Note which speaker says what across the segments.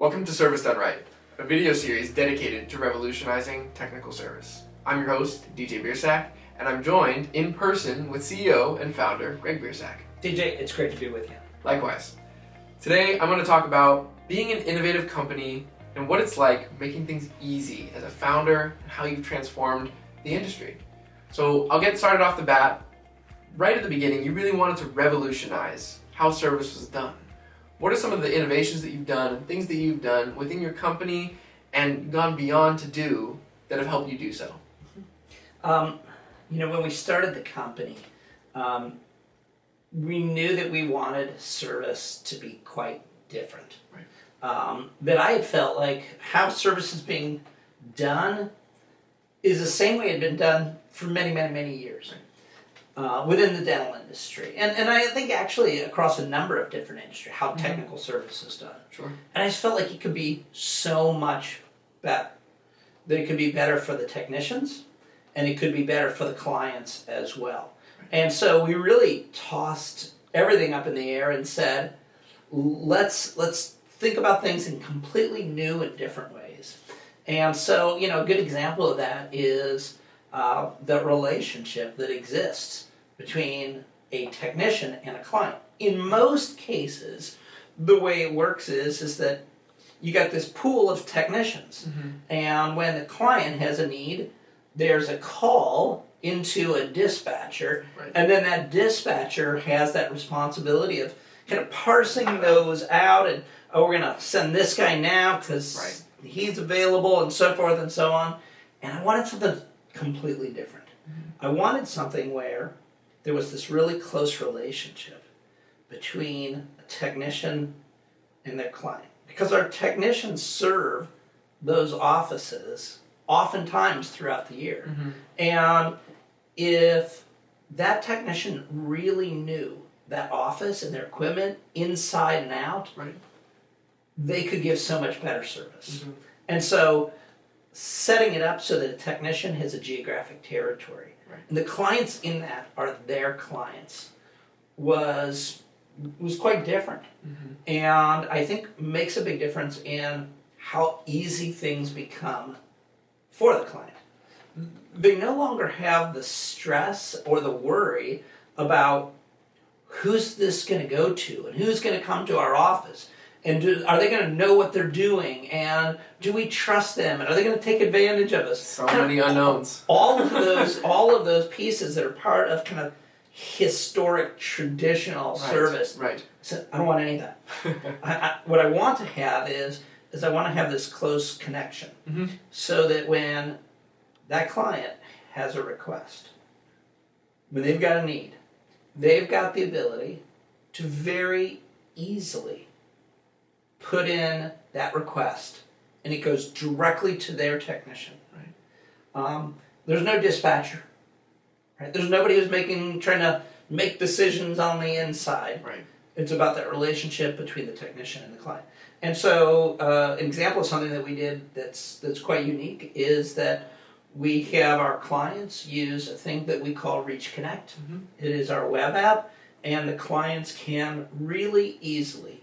Speaker 1: Welcome to Service Done Right, a video series dedicated to revolutionizing technical service. I'm your host, DJ Biersack, and I'm joined in person with CEO and founder Greg Biersack.
Speaker 2: DJ, it's great to be with you.
Speaker 1: Likewise. Today, I'm going to talk about being an innovative company and what it's like making things easy as a founder and how you've transformed the industry. So I'll get started off the bat. Right at the beginning, you really wanted to revolutionize how service was done. What are some of the innovations that you've done and things that you've done within your company and gone beyond to do that have helped you do so?
Speaker 2: When we started the company, we knew that we wanted service to be quite different.
Speaker 1: Right.
Speaker 2: That I had felt like how service is being done is the same way it had been done for many, many, many years.
Speaker 1: Right.
Speaker 2: Within the dental industry. And I think actually across a number of different industries, how technical service is done.
Speaker 1: Sure.
Speaker 2: And I just felt like it could be so much better. That it could be better for the technicians, and it could be better for the clients as well. Right. And so we really tossed everything up in the air and said, let's think about things in completely new and different ways. And so, a good example of that is the relationship that exists between a technician and a client. In most cases, the way it works is that you got this pool of technicians, and when the client has a need, there's a call into a dispatcher,
Speaker 1: Right.
Speaker 2: and then that dispatcher has that responsibility of kind of parsing those out, and we're going to send this guy now because
Speaker 1: Right.
Speaker 2: he's available, and so forth and so on. And I wanted something completely different. I wanted something where there was this really close relationship between a technician and their client. Because our technicians serve those offices oftentimes throughout the year. And if that technician really knew that office and their equipment inside and out,
Speaker 1: Right.
Speaker 2: they could give so much better service. And so setting it up so that a technician has a geographic territory,
Speaker 1: Right.
Speaker 2: and the clients in that are their clients, was quite different. And I think makes a big difference in how easy things become for the client. They no longer have the stress or the worry about who's this going to go to and who's going to come to our office. And are they going to know what they're doing? And do we trust them? And are they going to take advantage of us?
Speaker 1: So many unknowns.
Speaker 2: All of those pieces that are part of kind of historic, traditional
Speaker 1: Right.
Speaker 2: service.
Speaker 1: Right.
Speaker 2: So I don't want any of that. What I want to have is I want to have this close connection, so that when that client has a request, when they've got a need, they've got the ability to very easily put in that request, and it goes directly to their technician.
Speaker 1: Right.
Speaker 2: There's no dispatcher. Right? There's nobody who's trying to make decisions on the inside.
Speaker 1: Right.
Speaker 2: It's about that relationship between the technician and the client. And so, an example of something that we did that's quite unique is that we have our clients use a thing that we call Reach Connect. It is our web app, and the clients can really easily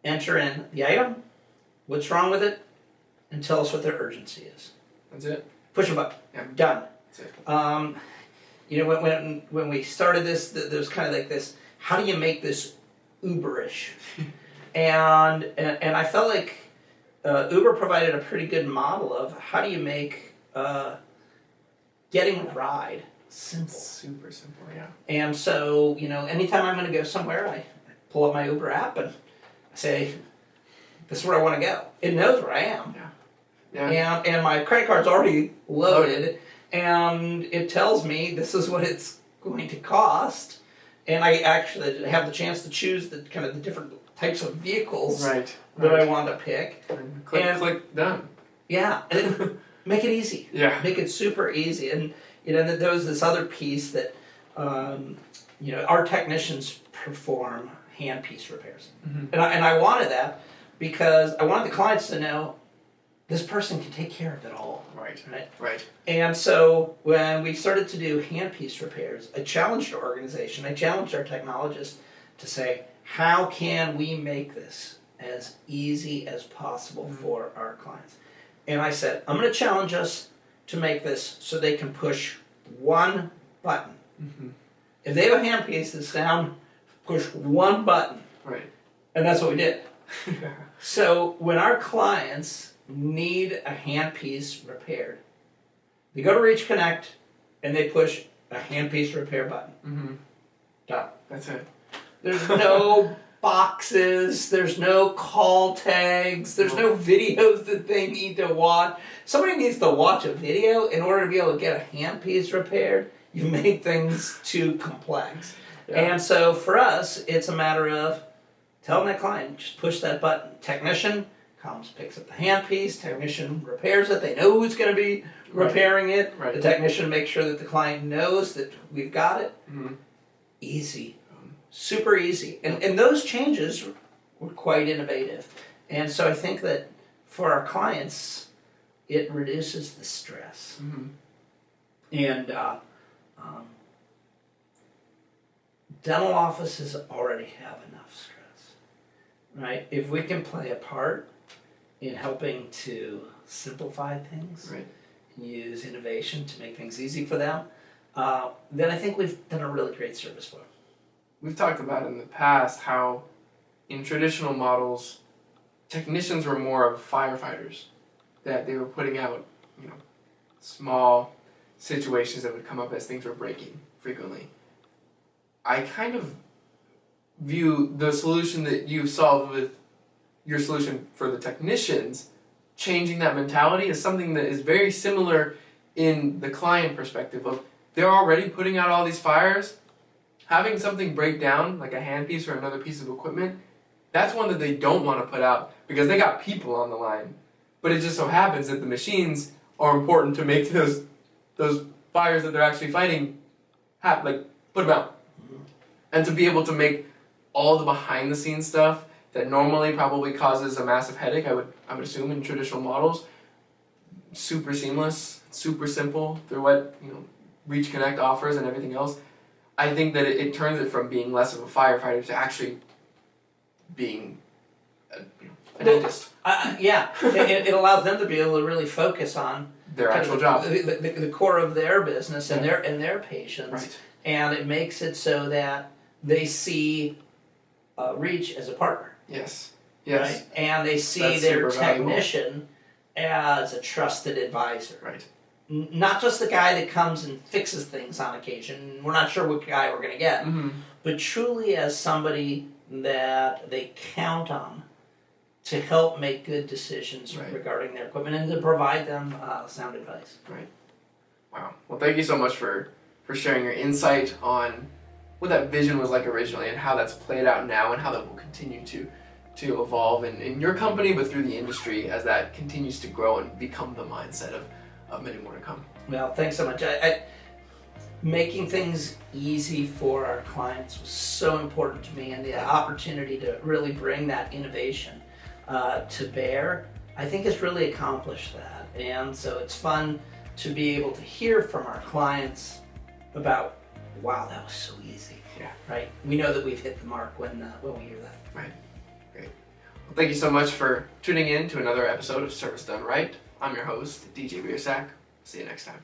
Speaker 2: enter in the item, what's wrong with it, and tell us what their urgency is.
Speaker 1: That's it.
Speaker 2: Push a button.
Speaker 1: Yeah.
Speaker 2: Done.
Speaker 1: That's it.
Speaker 2: When we started this, there's kind of like this, how do you make this Uberish? and I felt like Uber provided a pretty good model of how do you make getting a ride simple.
Speaker 1: Super simple, yeah.
Speaker 2: And so, anytime I'm going to go somewhere, I pull up my Uber app and I say, this is where I want to go. It knows where I am.
Speaker 1: Yeah.
Speaker 2: And my credit card's already loaded, and it tells me this is what it's going to cost, and I actually have the chance to choose the different types of vehicles
Speaker 1: Right.
Speaker 2: that I want to pick.
Speaker 1: And click, done.
Speaker 2: Yeah, and make it easy.
Speaker 1: Yeah.
Speaker 2: Make it super easy. And there was this other piece that our technicians perform handpiece repairs, and I wanted that because I wanted the clients to know this person can take care of it all.
Speaker 1: Right.
Speaker 2: And so when we started to do handpiece repairs, I challenged our organization, I challenged our technologists to say, how can we make this as easy as possible for our clients. And I said, I'm going to challenge us to make this so they can push one button.
Speaker 1: Mm-hmm.
Speaker 2: If they have a handpiece that's down, push one button.
Speaker 1: Right.
Speaker 2: And that's what we did. So when our clients need a handpiece repaired, they go to Reach Connect and they push a handpiece repair button.
Speaker 1: Mm-hmm.
Speaker 2: Done.
Speaker 1: That's it.
Speaker 2: There's no boxes, there's no call tags, there's no videos that they need to watch. Somebody needs to watch a video in order to be able to get a handpiece repaired. You make things too complex.
Speaker 1: Yeah.
Speaker 2: And so for us, it's a matter of telling that client, just push that button. Technician comes, picks up the handpiece, technician repairs it, they know who's going to be repairing it.
Speaker 1: Right.
Speaker 2: The technician makes sure that the client knows that we've got it.
Speaker 1: Mm-hmm.
Speaker 2: Easy. Super easy. And those changes were quite innovative. And so I think that for our clients, it reduces the stress.
Speaker 1: Mm-hmm.
Speaker 2: And dental offices already have enough stress, right? If we can play a part in helping to simplify things,
Speaker 1: Right.
Speaker 2: and use innovation to make things easy for them, then I think we've done a really great service for them.
Speaker 1: We've talked about in the past how in traditional models, technicians were more of firefighters, that they were putting out, small situations that would come up as things were breaking frequently. I kind of view the solution that you solved with your solution for the technicians, changing that mentality, as something that is very similar in the client perspective of they're already putting out all these fires. Having something break down, like a handpiece or another piece of equipment, that's one that they don't want to put out because they got people on the line. But it just so happens that the machines are important to make those fires that they're actually fighting put them out. And to be able to make all the behind the scenes stuff that normally probably causes a massive headache, I would assume in traditional models, super seamless, super simple through what Reach Connect offers and everything else. I think that it turns it from being less of a firefighter to actually being a dentist.
Speaker 2: Yeah, it allows them to be able to really focus on
Speaker 1: Their actual job.
Speaker 2: the core of their business and their patients,
Speaker 1: Right.
Speaker 2: and it makes it so that they see Reach as a partner,
Speaker 1: Yes. Yes.
Speaker 2: right? And they see
Speaker 1: That's
Speaker 2: their
Speaker 1: super valuable.
Speaker 2: technician as a trusted advisor.
Speaker 1: Right.
Speaker 2: Not just the guy that comes and fixes things on occasion. We're not sure what guy we're going to get,
Speaker 1: Mm-hmm.
Speaker 2: but truly as somebody that they count on to help make good decisions
Speaker 1: Right.
Speaker 2: regarding their equipment and to provide them sound advice.
Speaker 1: Right. Wow. Well, thank you so much for sharing your insight on what that vision was like originally and how that's played out now and how that will continue to evolve in your company, but through the industry as that continues to grow and become the mindset of many more to come.
Speaker 2: Well, thanks so much. Making things easy for our clients was so important to me, and the opportunity to really bring that innovation to bear, I think has really accomplished that. And so it's fun to be able to hear from our clients about, wow, that was so easy.
Speaker 1: Yeah.
Speaker 2: Right? We know that we've hit the mark when we hear that.
Speaker 1: Right. Great. Well, thank you so much for tuning in to another episode of Service Done Right. I'm your host, DJ Biersack. See you next time.